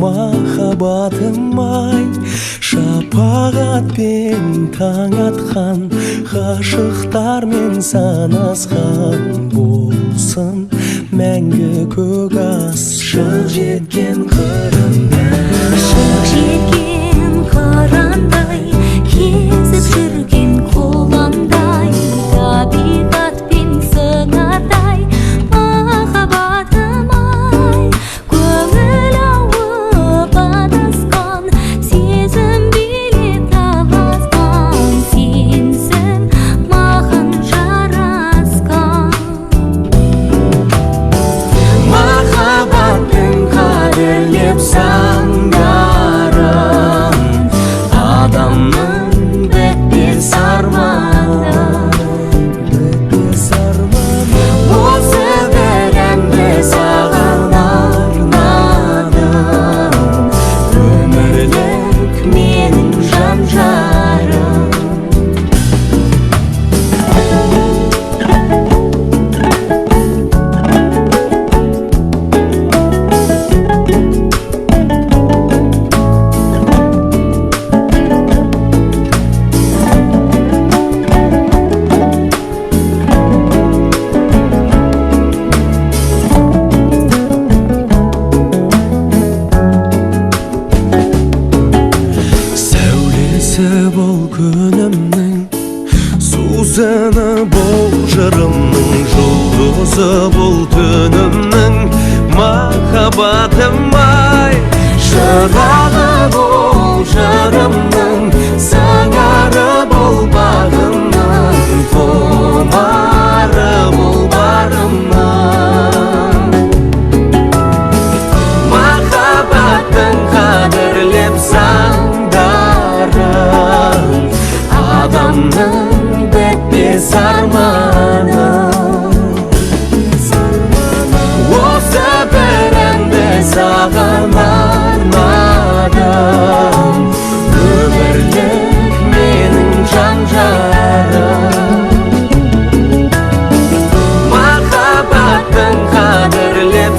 махаббатым-ай, шапағатпен таң атқан, ғашықтармен санасқан болсын мәңгі көк ас. Шық жеткен қырандай, кезіп жүрген қоландай, табиғатпен сыңардай, махаббатым-ай, көңіл ауып адасқан, сезім билеп таласқан, сенсің маған жарасқан. Махаббатпен қадірлеп саңдарым, адамның бітпес арманы. Осы бір әнді саған арнадым, өмірлік менің жан жарым. Бұл күнімнің сусыны, бұл жырымның жұлдызы, бұл түнімнің махаббатым-ай, шырағы бұл жырымның, сыңары бұл бағымның, тұмары бұл барымның. Махаббаттың қадірлеп адамның бітпес арманы. Осы бір әнді саған арнадым, өмірлік менің жан жарым. Махаббаттың қадірлеп